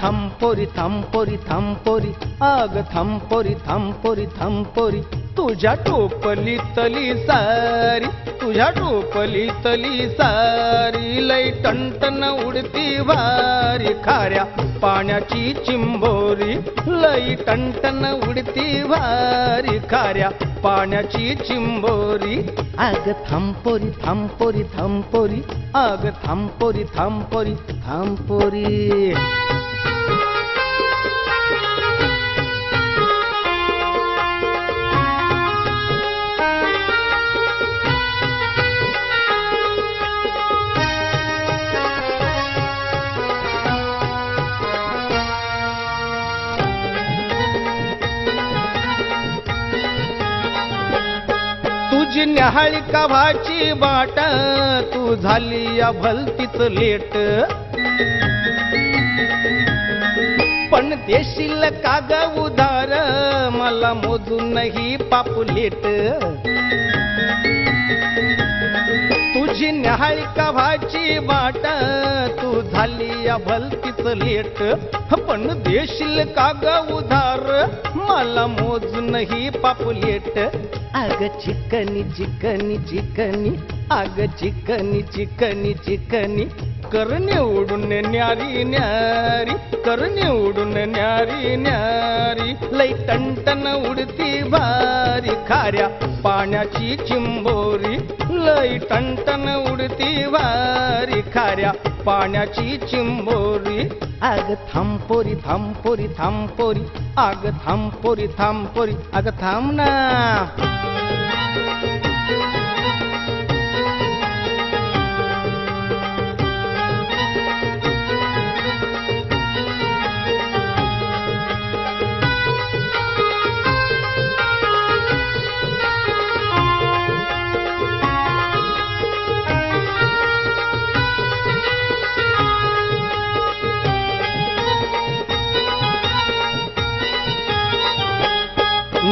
थांपोरी थांपोरी थांपोरी अग थांपोरी थांपोरी थांपोरी तुझ्या टोपलीतली सारी तुझ्या टोपलीतली सारी लई टणटण उडती वारी खाऱ्या पाण्याची चिंबोरी लई टणटण उडती वारी खाऱ्या पाण्याची चिंबोरी अग थांपोरी थांपोरी थांपोरी अग थांपोरी थांपोरी थांपोरी तुझी न्याहाळी काभाची बाट तू झाली या भलतीच लेट पण देशील का ग उधार मला मोजून नाही पापुलेट तुझी न्याहाळी काभाची बाट तू झाली या भलतीच लेट पण देशील का ग उधार मला मोजून नाही पापुलेट अग चिकनी चिकनी चिकनी अग चिकनी चिकनी चिकनी करणे उडून न्यारी न्यारी करणे उडून न्यारी न्यारी लई टणटण उडती भारी खाऱ्या पाण्याची चिंबोरी लई टणटण उडती भारी खाऱ्या पाण्याची चिंबोरी अग थांपोरी थांपोरी थांपोरी अग थांपोरी थांपोरी अग थांब ना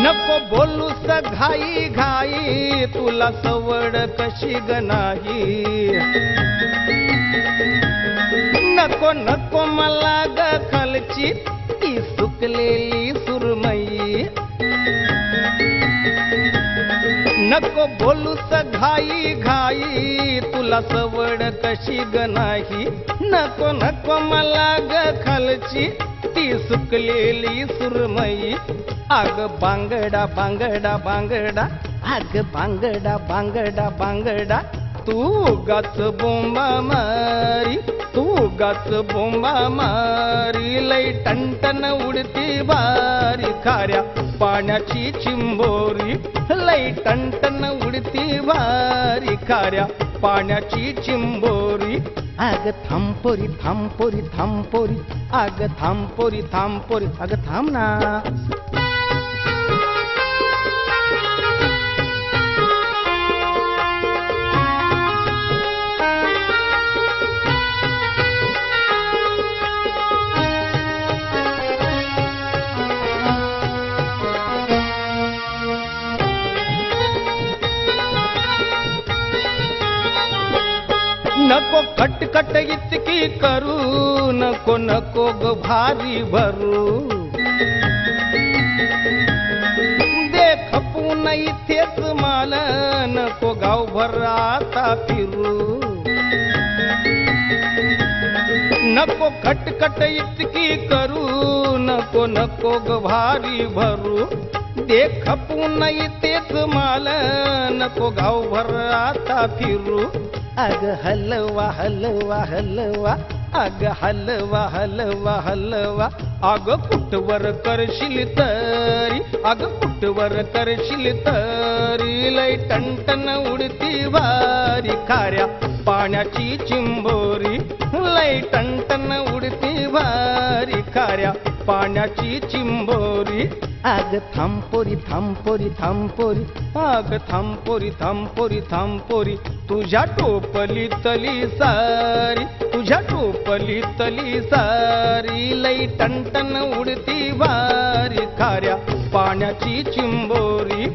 नको बोलूस घाई घाई तुला सवड कशी ग नाही नको नको मला ग खालची ती सुकलेली सुरमई नको बोलूस घाई घाई तुला सवड कशी ग नाही नको नको मला ग खालची ती सुकलेली सुरमई अग बांगडा बांगडा बांगडा अग बांगडा बांगडा बांगडा तू गाच बोंबा मारी तू गाच बोंबा मारी लई टणटण उडती बारी खाऱ्या पाण्याची चिंबोरी लई टणटण उडती बारी खाऱ्या पाण्याची चिंबोरी अग थांपोरी थांपोरी थांपोरी अग थांपोरी थांपोरी अग थांब ना नको खटखट इतकी करू नको नको ग भारी भरू दे खपून इथेच माल नको गावभर आता फिरू नको खटखट इतकी करू नको नको ग भारी भरू दे खपून इथेच माल नको गावभर आता फिरू अग हलवा हलवा हलवा अग हलवा हलवा हलवा अग कुठवर करशील तरी अग कुठवर करशील तरी लई टणटण उडती वारी खाऱ्या पाण्याची चिंबोरी लई टणटण उडती वारी खाऱ्या पाण्याची चिंबोरी अग थांपोरी थांपोरी थांपोरी अग थांपोरी थांपोरी थांपोरी तुझ्या टोपलीतली सारी तुझ्या टोपलीतली सारी लई टणटण उडती वारी खाऱ्या पाण्याची चिंबोरी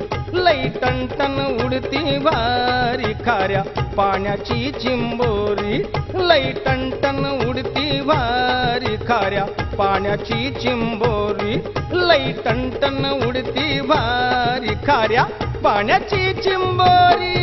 लई लई टणटण उडती भारी खाऱ्या पाण्याची चिंबोरी लई टणटण उडती भारी खाऱ्या पाण्याची चिंबोरी लई टणटण उडती भारी खाऱ्या पाण्याची चिंबोरी